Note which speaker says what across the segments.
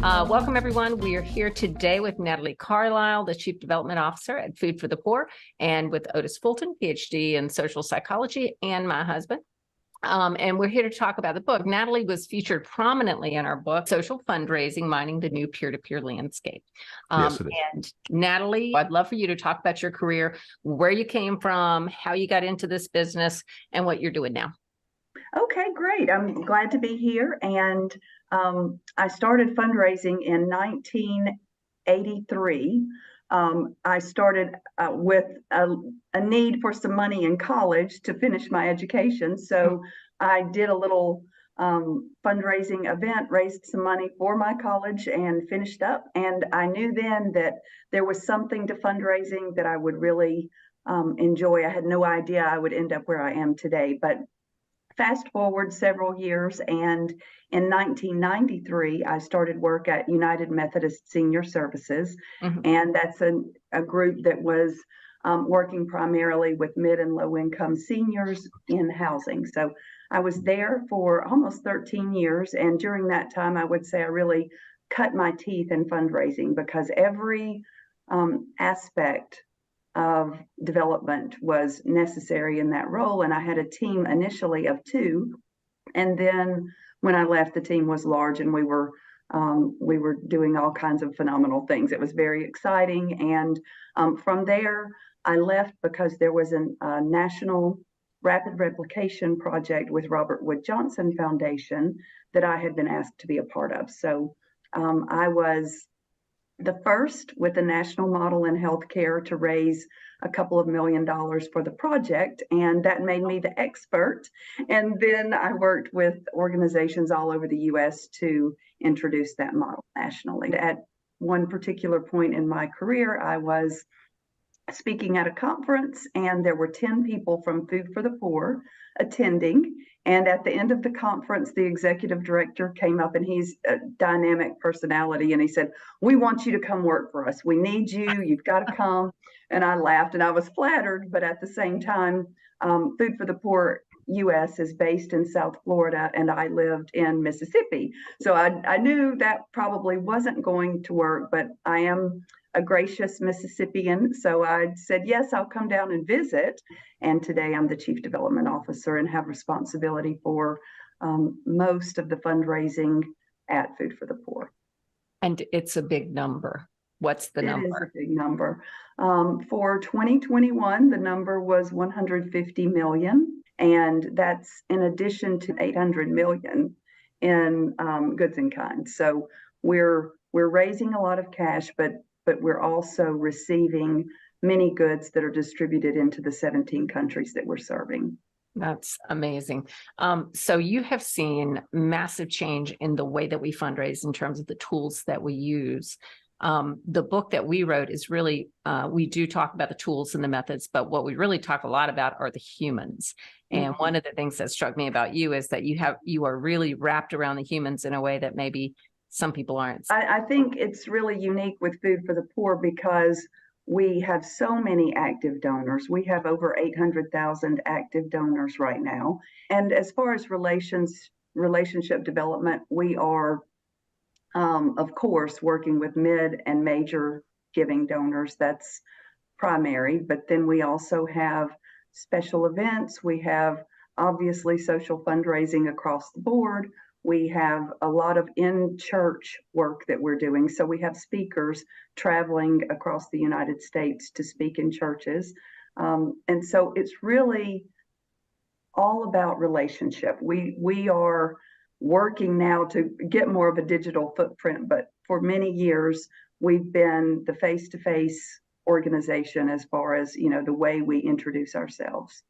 Speaker 1: Welcome, everyone. We are here today with Natalie Carlisle, the Chief Development Officer at Food for the Poor, and with Otis Fulton, PhD in social psychology, and my husband. And we're here to talk about the book. Natalie was featured prominently in our book, Social Fundraising, Mining the New Peer-to-Peer Landscape.
Speaker 2: Yes, it is.
Speaker 1: And Natalie, I'd love for you to talk about your career, where you came from, how you got into this business, and what you're doing now.
Speaker 3: Okay, great. I'm glad to be here. And I started fundraising in 1983. I started with a need for some money in college to finish my education. So I did a little fundraising event, raised some money for my college and finished up. And I knew then that there was something to fundraising that I would really enjoy. I had no idea I would end up where I am today, but fast forward several years, and in 1993, I started work at United Methodist Senior Services, and that's a group that was working primarily with mid and low income seniors in housing. So I was there for almost 13 years, and during that time, I would say I really cut my teeth in fundraising because every aspect of development was necessary in that role. And I had a team initially of 2. And then when I left, the team was large and we were doing all kinds of phenomenal things. It was very exciting. And from there, I left because there was a national rapid replication project with Robert Wood Johnson Foundation that I had been asked to be a part of. So I was the first with a national model in healthcare to raise a couple of $1 million for the project, and that made me the expert. And then I worked with organizations all over the U.S. to introduce that model nationally. At one particular point in my career, I was speaking at a conference, and there were 10 people from Food for the Poor attending. And at the end of the conference, the executive director came up, and he's a dynamic personality, and he said, "We want you to come work for us. We need you. You've got to come." And I laughed, and I was flattered, but at the same time, Food for the Poor U.S. is based in South Florida, and I lived in Mississippi. So I knew that probably wasn't going to work, but I am a gracious Mississippian. So I said, yes, I'll come down and visit. And today I'm the Chief Development Officer and have responsibility for most of the fundraising at Food for the Poor.
Speaker 1: And it's a big number. What's the number?
Speaker 3: It is a big number. For 2021, the number was 150 million. And that's in addition to 800 million in goods in kind. So we're raising a lot of cash, but we're also receiving many goods that are distributed into the 17 countries that we're serving.
Speaker 1: That's amazing. So you have seen massive change in the way that we fundraise in terms of the tools that we use. The book that we wrote is really, we do talk about the tools and the methods, but what we really talk a lot about are the humans. And one of the things that struck me about you is that you are really wrapped around the humans in a way that maybe some people aren't.
Speaker 3: I think it's really unique with Food for the Poor because we have so many active donors. We have over 800,000 active donors right now. And as far as relationship development, we are, of course, working with mid and major giving donors. That's primary. But then we also have special events. We have obviously social fundraising across the board. We have a lot of in-church work that we're doing. So we have speakers traveling across the United States to speak in churches. And so it's really all about relationship. We are working now to get more of a digital footprint, but for many years, we've been the face-to-face organization as far as, the way we introduce ourselves.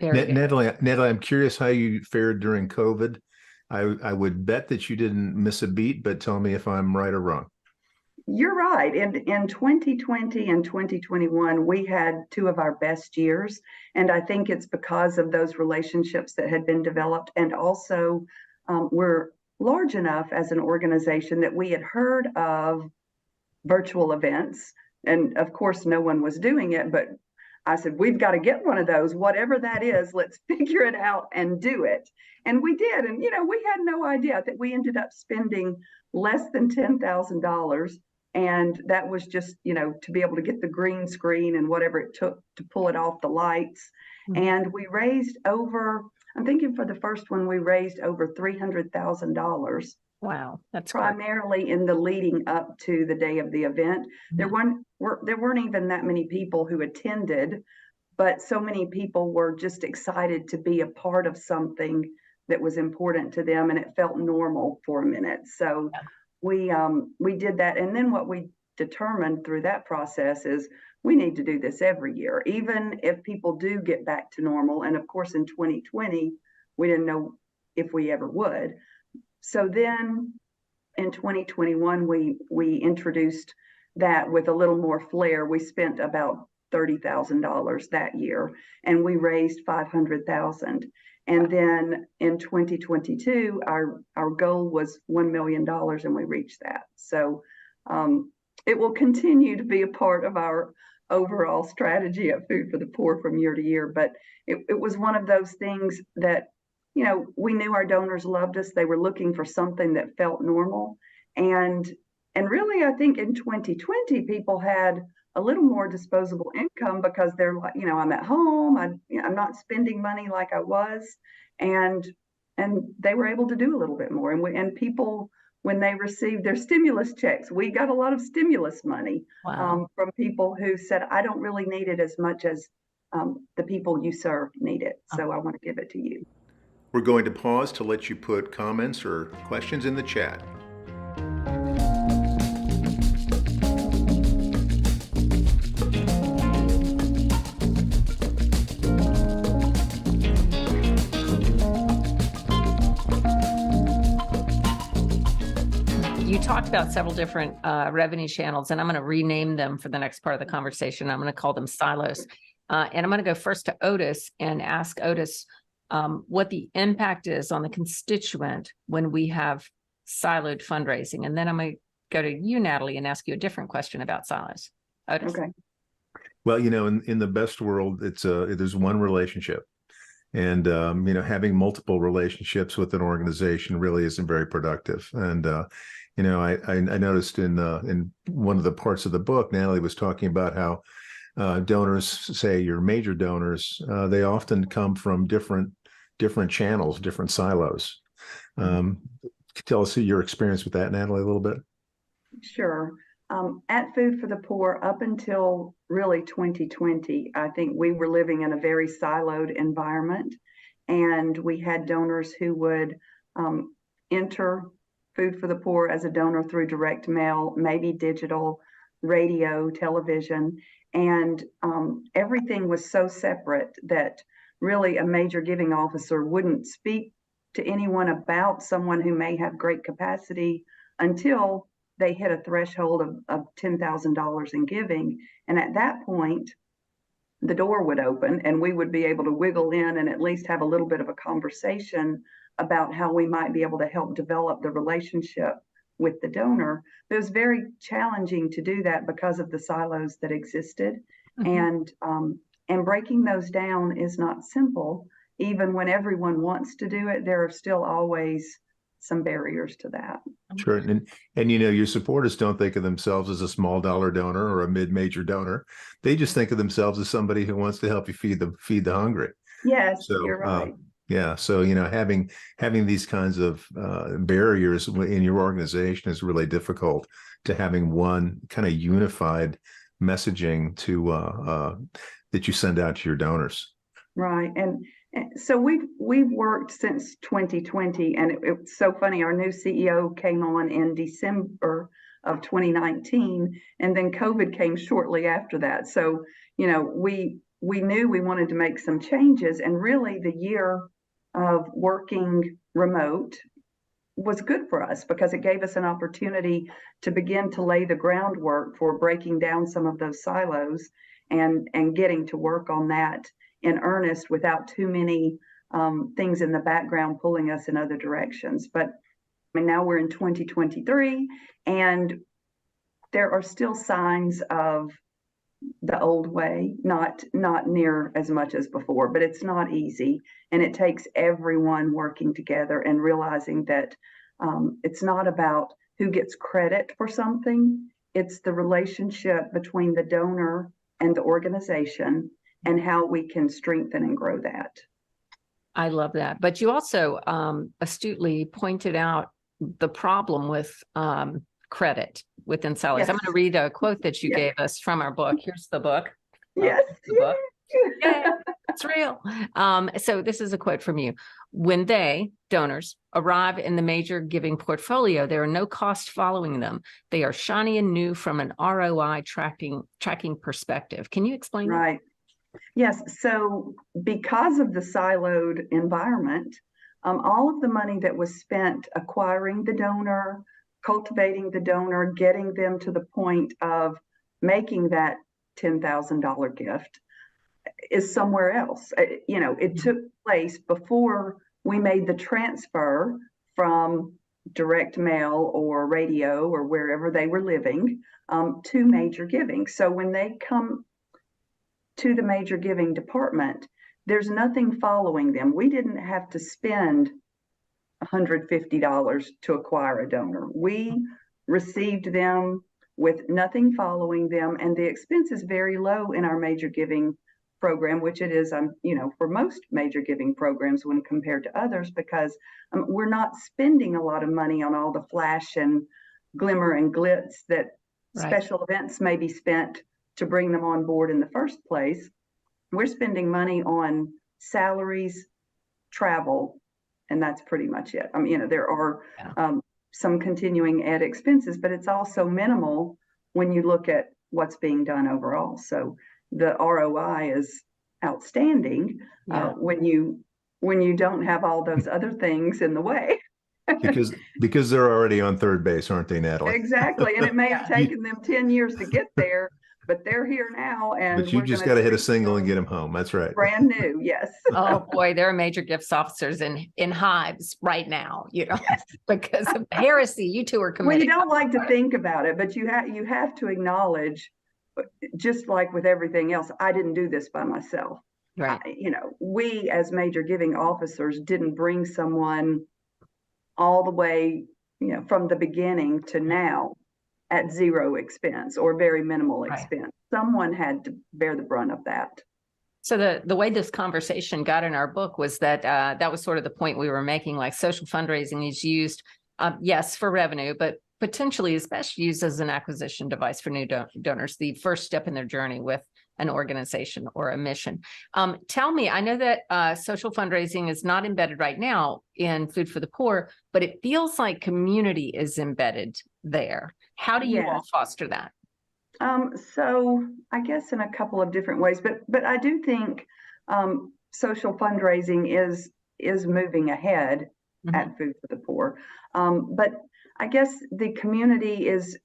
Speaker 2: Natalie, I'm curious how you fared during COVID. I would bet that you didn't miss a beat, but tell me if I'm right or wrong.
Speaker 3: You're right. In 2020 and 2021, we had 2 of our best years. And I think it's because of those relationships that had been developed. And also, we're large enough as an organization that we had heard of virtual events. And of course, no one was doing it, but I said, we've got to get one of those, whatever that is, let's figure it out and do it. And we did. And, you know, we had no idea that we ended up spending less than $10,000. And that was just, you know, to be able to get the green screen and whatever it took to pull it off the lights. And we raised over, I'm thinking for the first one, we raised over $300,000.
Speaker 1: Wow, that's
Speaker 3: primarily in the leading up to the day of the event. There weren't even that many people who attended, but so many people were just excited to be a part of something that was important to them, and it felt normal for a minute. So we did that, and then what we determined through that process is we need to do this every year, even if people do get back to normal. And of course, in 2020, we didn't know if we ever would. So then in 2021, we introduced that with a little more flair. We spent about $30,000 that year, and we raised $500,000. And then in 2022, our goal was $1 million, and we reached that. So it will continue to be a part of our overall strategy at Food for the Poor from year to year. But it was one of those things that, you know, we knew our donors loved us. They were looking for something that felt normal. And really, I think in 2020, people had a little more disposable income because they're like, you know, I'm at home, I'm not spending money like I was. And they were able to do a little bit more. And people, when they received their stimulus checks, we got a lot of stimulus money from people who said, I don't really need it as much as the people you serve need it. So I want to give it to you.
Speaker 2: We're going to pause to let you put comments or questions in the chat.
Speaker 1: You talked about several different revenue channels, and I'm going to rename them for the next part of the conversation. I'm going to call them silos. And I'm going to go first to Otis and ask Otis what the impact is on the constituent when we have siloed fundraising. And then I'm going to go to you, Natalie, and ask you a different question about silos. Otis.
Speaker 3: Okay.
Speaker 2: Well, you know, in the best world, there's one relationship. And, you know, having multiple relationships with an organization really isn't very productive. And, you know, I noticed in one of the parts of the book, Natalie was talking about how donors, say your major donors, they often come from different channels, different silos. Tell us your experience with that, Natalie, a little bit.
Speaker 3: Sure. At Food for the Poor, up until really 2020, I think we were living in a very siloed environment, and we had donors who would enter Food for the Poor as a donor through direct mail, maybe digital, radio, television, and everything was so separate that really a major giving officer wouldn't speak to anyone about someone who may have great capacity until they hit a threshold of $10,000 in giving. And at that point, the door would open and we would be able to wiggle in and at least have a little bit of a conversation about how we might be able to help develop the relationship with the donor. But it was very challenging to do that because of the silos that existed. And breaking those down is not simple. Even when everyone wants to do it, there are still always some barriers to that.
Speaker 2: Sure. And you know, your supporters don't think of themselves as a small dollar donor or a mid-major donor. They just think of themselves as somebody who wants to help you feed the hungry.
Speaker 3: Yes,
Speaker 2: so,
Speaker 3: you're right.
Speaker 2: Yeah. So, you know, having these kinds of barriers in your organization is really difficult to having one kind of unified messaging to that you send out to your donors.
Speaker 3: Right. And so we've worked since 2020, and it's so funny. Our new CEO came on in December of 2019, and then COVID came shortly after that. So, you know, we knew we wanted to make some changes, and really the year of working remote was good for us because it gave us an opportunity to begin to lay the groundwork for breaking down some of those silos and getting to work on that in earnest without too many things in the background pulling us in other directions. But I mean, now we're in 2023, and there are still signs of the old way, not near as much as before, but it's not easy. And it takes everyone working together and realizing that it's not about who gets credit for something. It's the relationship between the donor and the organization and how we can strengthen and grow that.
Speaker 1: I love that. But you also astutely pointed out the problem with credit within salaries.
Speaker 3: Yes.
Speaker 1: I'm going to read a quote that you gave us from our book. Here's the book.
Speaker 3: Yes.
Speaker 1: The book. Yeah, it's real. So this is a quote from you. When they, donors, arrive in the major giving portfolio, there are no costs following them. They are shiny and new from an ROI tracking perspective. Can you explain that?
Speaker 3: Right. Yes. So because of the siloed environment, all of the money that was spent acquiring the donor, cultivating the donor, getting them to the point of making that $10,000 gift is somewhere else. It took place before we made the transfer from direct mail or radio or wherever they were living to major giving. So when they come to the major giving department, there's nothing following them. We didn't have to spend $150 to acquire a donor. We received them with nothing following them, and the expense is very low in our major giving program, which it is, for most major giving programs when compared to others, because we're not spending a lot of money on all the flash and glimmer and glitz that special events may be spent to bring them on board in the first place. We're spending money on salaries, travel, and that's pretty much it. There are some continuing ed expenses, but it's also minimal when you look at what's being done overall. So the ROI is outstanding when you don't have all those other things in the way.
Speaker 2: because they're already on third base, aren't they, Natalie?
Speaker 3: Exactly. And it may have taken them 10 years to get there, but they're here now. And
Speaker 2: but you just got to hit a single and get them home. That's right.
Speaker 3: Brand new. Yes.
Speaker 1: Oh boy, there are major gifts officers in hives right now, yes. Because of heresy. You two are committed.
Speaker 3: Well, you don't like to think about it, but you have to acknowledge, just like with everything else, I didn't do this by myself.
Speaker 1: Right.
Speaker 3: We as major giving officers didn't bring someone all the way, from the beginning to now at zero expense or very minimal expense. Someone had to bear the brunt of that.
Speaker 1: So the way this conversation got in our book was that that was sort of the point we were making, like social fundraising is used, yes, for revenue, but potentially is best used as an acquisition device for new donors, the first step in their journey with an organization or a mission. Tell me, I know that social fundraising is not embedded right now in Food for the Poor, but it feels like community is embedded there. How do you all foster that?
Speaker 3: So I guess in a couple of different ways, but I do think social fundraising is moving ahead at Food for the Poor. But I guess the community is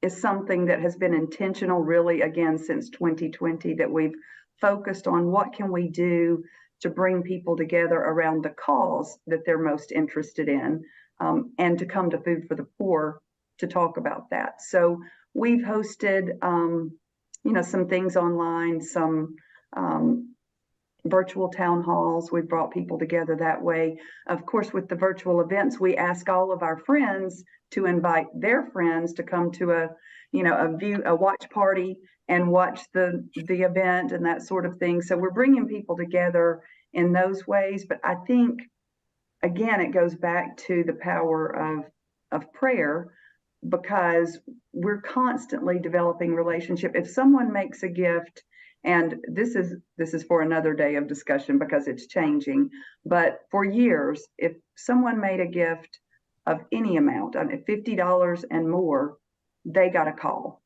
Speaker 3: something that has been intentional really again since 2020, that we've focused on what can we do to bring people together around the cause that they're most interested in, and to come to Food for the Poor to talk about that. So we've hosted, some things online, some virtual town halls. We've brought people together that way. Of course, with the virtual events, we ask all of our friends to invite their friends to come to a watch party and watch the event and that sort of thing. So we're bringing people together in those ways. But I think, again, it goes back to the power of prayer, because we're constantly developing relationship. If someone makes a gift, and this is for another day of discussion because it's changing, but for years, if someone made a gift of any amount, $50 and more, they got a call.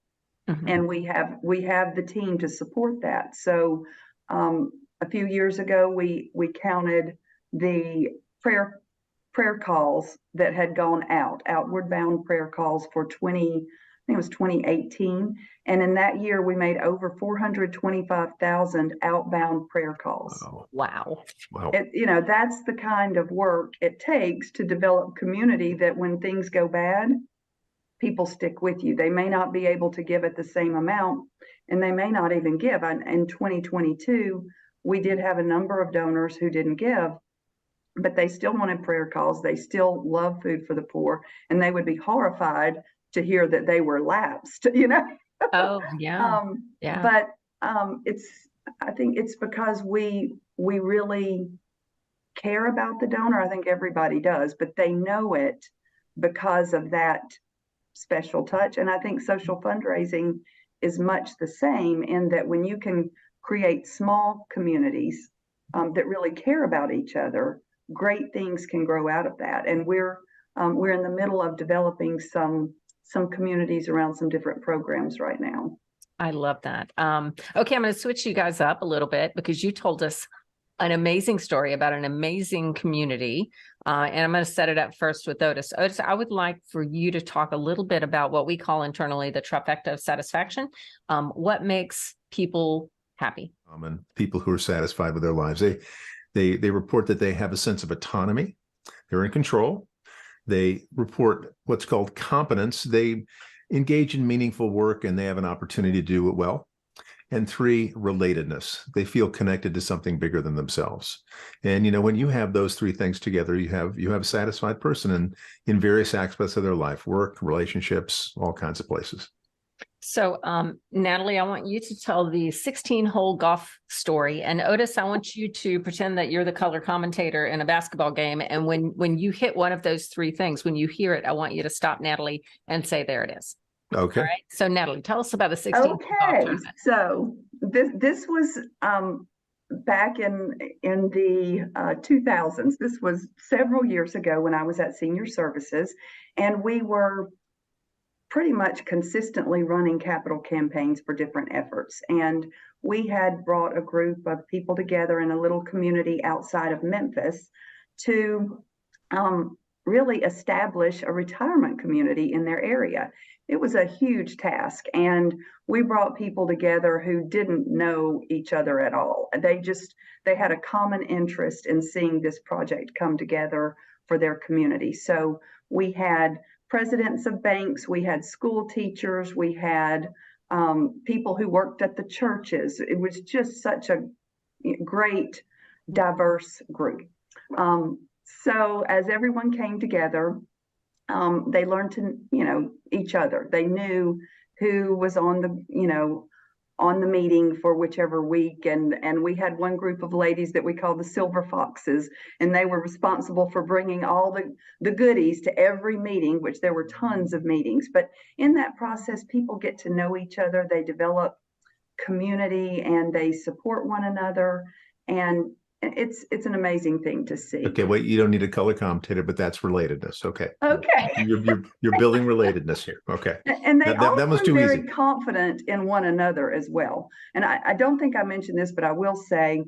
Speaker 3: And we have the team to support that. So a few years ago, we counted the prayer calls that had gone outward bound prayer calls for 2018. And in that year, we made over 425,000 outbound prayer calls.
Speaker 1: Wow.
Speaker 3: That's the kind of work it takes to develop community, that when things go bad, people stick with you. They may not be able to give at the same amount. and they may not even give. In 2022, we did have a number of donors who didn't give, but they still wanted prayer calls. They still love food for the poor, and they would be horrified to hear that they were lapsed, you know?
Speaker 1: Oh, yeah. Yeah.
Speaker 3: But I think it's because we really care about the donor. I think everybody does, but they know it because of that special touch. And I think social fundraising is much the same, in that when you can create small communities that really care about each other, great things can grow out of that. And we're in the middle of developing some communities around some different programs right now.
Speaker 1: I love that. Okay, I'm going to switch you guys up a little bit, because you told us an amazing story about an amazing community. And I'm going to set it up first with Otis. Otis, I would like for you to talk a little bit about what we call internally the trifecta of satisfaction. What makes people happy?
Speaker 2: And people who are satisfied with their lives. They report that they have a sense of autonomy. They're in control. They report what's called competence. They engage in meaningful work, and they have an opportunity to do it well. And 3, relatedness. They feel connected to something bigger than themselves. And, you know, when you have those 3 things together, you have a satisfied person in various aspects of their life, work, relationships, all kinds of places.
Speaker 1: So, Natalie, I want you to tell the 16-hole golf story. And Otis, I want you to pretend that you're the color commentator in a basketball game. And when you hit one of those 3 things, when you hear it, I want you to stop Natalie and say, there it is.
Speaker 2: Okay.
Speaker 1: All right. So, Natalie, tell us about the 16-hole golf tournament.
Speaker 3: So this was back in the 2000s. This was several years ago when I was at Senior Services, and we were pretty much consistently running capital campaigns for different efforts. And we had brought a group of people together in a little community outside of Memphis to really establish a retirement community in their area. It was a huge task, and we brought people together who didn't know each other at all. They had a common interest in seeing this project come together for their community. So we had presidents of banks, we had school teachers, we had people who worked at the churches. It was just such a great, diverse group. So as everyone came together, they learned to, each other. They knew who was on the meeting for whichever week. And we had one group of ladies that we called the Silver Foxes, and they were responsible for bringing all the goodies to every meeting, which there were tons of meetings. But in that process, people get to know each other, they develop community, and they support one another. And it's an amazing thing to see.
Speaker 2: Okay, wait, you don't need a color commentator, but that's relatedness. Okay.
Speaker 3: Okay.
Speaker 2: You're building relatedness here. Okay.
Speaker 3: And they all
Speaker 2: that was
Speaker 3: were
Speaker 2: too
Speaker 3: very
Speaker 2: easy.
Speaker 3: confident in one another as well. And I don't think I mentioned this, but I will say,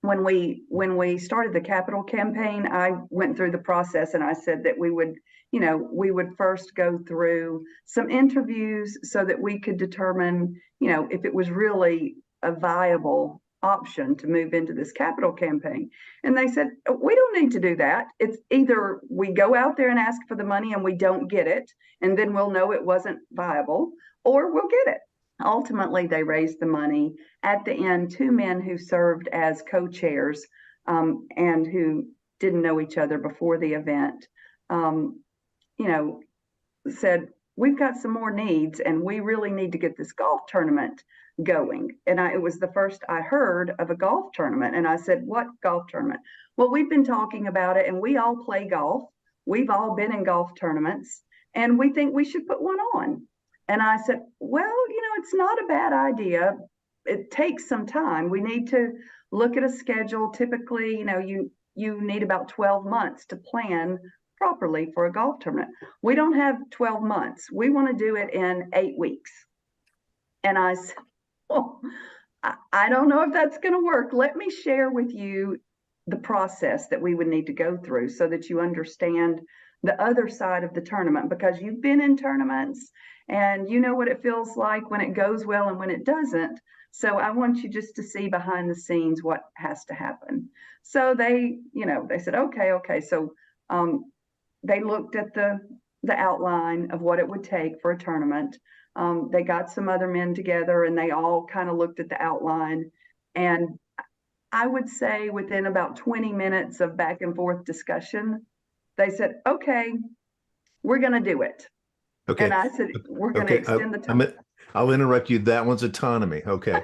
Speaker 3: when we started the capital campaign, I went through the process, and I said that we would first go through some interviews so that we could determine, if it was really a viable option to move into this capital campaign. And they said, we don't need to do that. It's either we go out there and ask for the money and we don't get it, and then we'll know it wasn't viable, or we'll get it. Ultimately, they raised the money. At the end, 2 men who served as co-chairs and who didn't know each other before the event, said, we've got some more needs, and we really need to get this golf tournament going. And it was the first I heard of a golf tournament. And I said, what golf tournament? Well, we've been talking about it, and we all play golf. We've all been in golf tournaments, and we think we should put one on. And I said, well, it's not a bad idea. It takes some time. We need to look at a schedule. Typically, you need about 12 months to plan properly for a golf tournament. We don't have 12 months. We want to do it in 8 weeks. And I said, well, I don't know if that's going to work. Let me share with you the process that we would need to go through so that you understand the other side of the tournament, because you've been in tournaments and you know what it feels like when it goes well and when it doesn't. So I want you just to see behind the scenes what has to happen. So they said, okay. So they looked at the outline of what it would take for a tournament. They got some other men together and they all kind of looked at the outline. And I would say within about 20 minutes of back and forth discussion, they said, okay, we're going to do it.
Speaker 2: Okay.
Speaker 3: And I said, we're going to
Speaker 2: Okay.
Speaker 3: extend the time.
Speaker 2: I'll interrupt you. That one's autonomy. Okay.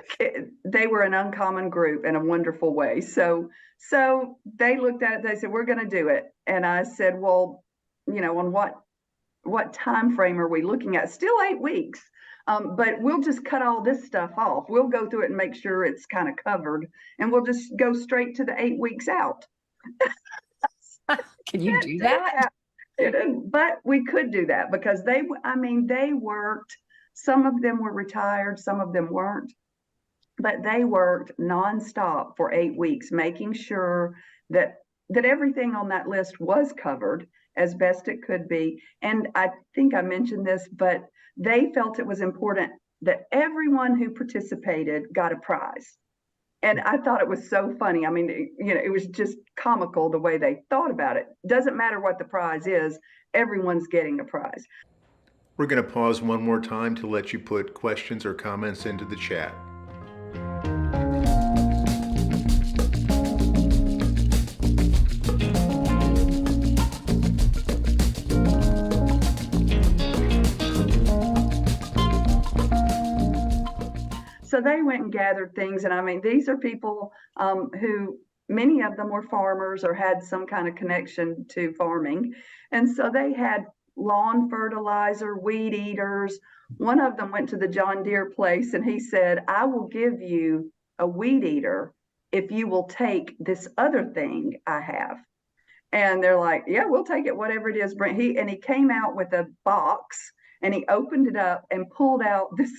Speaker 3: They were an uncommon group in a wonderful way. So they looked at it, they said, we're going to do it. And I said, well, on what time frame are we looking at? Still 8 weeks. But we'll just cut all this stuff off. We'll go through it and make sure it's kind of covered, and we'll just go straight to the 8 weeks out.
Speaker 1: Can you do that?
Speaker 3: But we could do that because they worked. Some of them were retired, some of them weren't, but they worked nonstop for 8 weeks, making sure that everything on that list was covered as best it could be. And I think I mentioned this, but they felt it was important that everyone who participated got a prize. And I thought it was so funny. I mean, it was just comical the way they thought about it. Doesn't matter what the prize is, everyone's getting a prize.
Speaker 2: We're going to pause one more time to let you put questions or comments into the chat.
Speaker 3: So they went and gathered things. And I mean, these are people who, many of them were farmers or had some kind of connection to farming. And so they had lawn fertilizer, weed eaters. One of them went to the John Deere place and he said, I will give you a weed eater if you will take this other thing I have. And they're like, yeah, we'll take it, whatever it is. And he came out with a box and he opened it up and pulled out this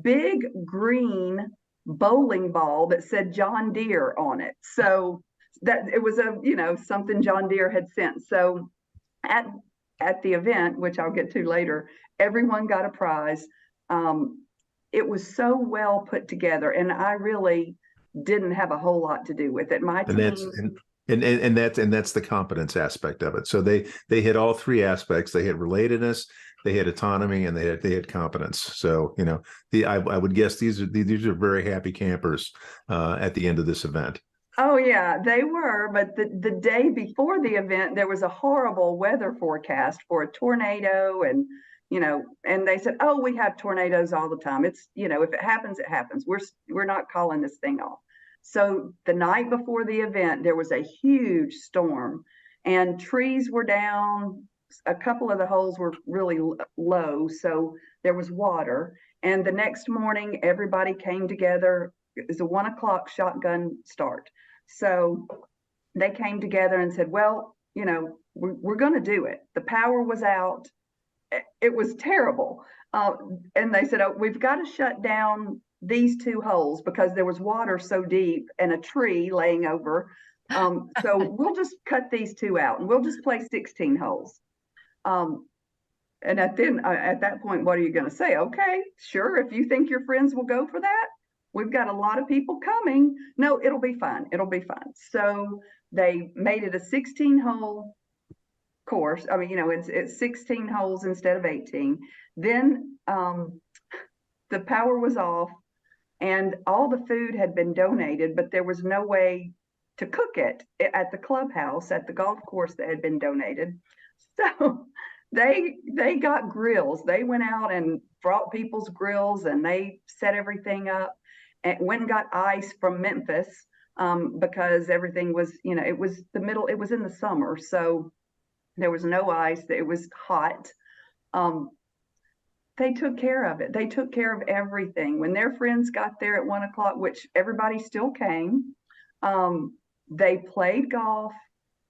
Speaker 3: big green bowling ball that said John Deere on it. So that it was something John Deere had sent. So at the event, which I'll get to later, everyone got a prize. It was so well put together, and I really didn't have a whole lot to do with it. My team.
Speaker 2: And that's the competence aspect of it. So they hit all three aspects. They hit relatedness, they had autonomy, and they had competence. So I would guess these are very happy campers at the end of this event.
Speaker 3: Oh yeah, they were. But the day before the event, there was a horrible weather forecast for a tornado, and and they said, oh, we have tornadoes all the time. It's if it happens, it happens. We're not calling this thing off. So the night before the event, there was a huge storm, and trees were down. A couple of the holes were really low, so there was water. And the next morning, everybody came together. It was a 1 o'clock shotgun start. So they came together and said, well, we're going to do it. The power was out. It was terrible. And they said, oh, we've got to shut down these 2 holes because there was water so deep and a tree laying over. So we'll just cut these 2 out and we'll just play 16 holes. And at that point, what are you going to say? Okay, sure. If you think your friends will go for that, we've got a lot of people coming. No, it'll be fun. It'll be fun. So they made it a 16-hole course. I mean, it's 16 holes instead of 18. Then the power was off and all the food had been donated, but there was no way to cook it at the clubhouse at the golf course that had been donated. So they got grills. They went out and brought people's grills and they set everything up and went and got ice from Memphis because everything was, it was in the summer. So there was no ice. It was hot. They took care of it. They took care of everything. When their friends got there at 1 o'clock, which everybody still came, they played golf.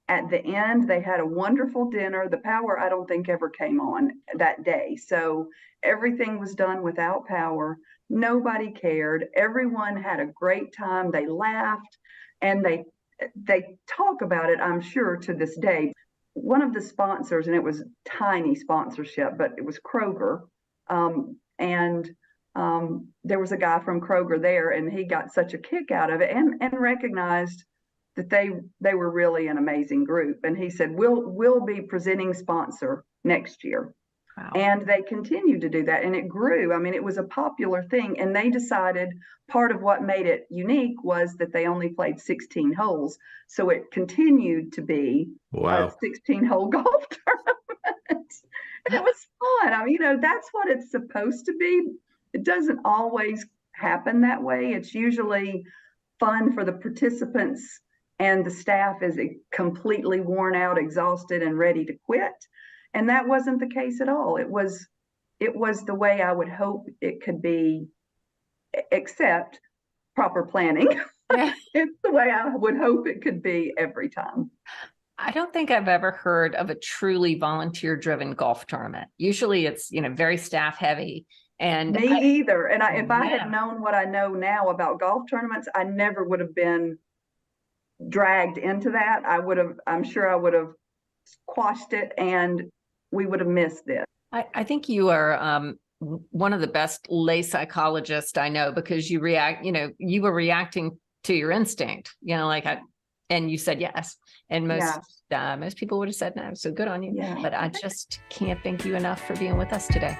Speaker 3: At the end, they had a wonderful dinner. The power, I don't think, ever came on that day. So everything was done without power. Nobody cared. Everyone had a great time. They laughed and they talk about it, I'm sure, to this day. One of the sponsors, and it was tiny sponsorship, but it was Kroger. There was a guy from Kroger there, and he got such a kick out of it and recognized that they were really an amazing group. And he said, we'll be presenting sponsor next year.
Speaker 1: Wow.
Speaker 3: And they continued to do that, and it grew. I mean, it was a popular thing, and they decided part of what made it unique was that they only played 16 holes. So it continued to be a 16-hole golf tournament. And it was fun. I mean, that's what it's supposed to be. It doesn't always happen that way. It's usually fun for the participants, and the staff is completely worn out, exhausted, and ready to quit. And that wasn't the case at all. It was the way I would hope it could be, except proper planning.
Speaker 1: Yeah.
Speaker 3: It's the way I would hope it could be every time.
Speaker 1: I don't think I've ever heard of a truly volunteer-driven golf tournament. Usually it's, very staff heavy. And
Speaker 3: me either. And if I had known what I know now about golf tournaments, I never would have been dragged into that. I'm sure I would have quashed it, and we would have missed it.
Speaker 1: I think you are one of the best lay psychologists I know, because you you were reacting to your instinct, and you said yes. And most people would have said no. So good on you.
Speaker 3: Yeah.
Speaker 1: But I just can't thank you enough for being with us today.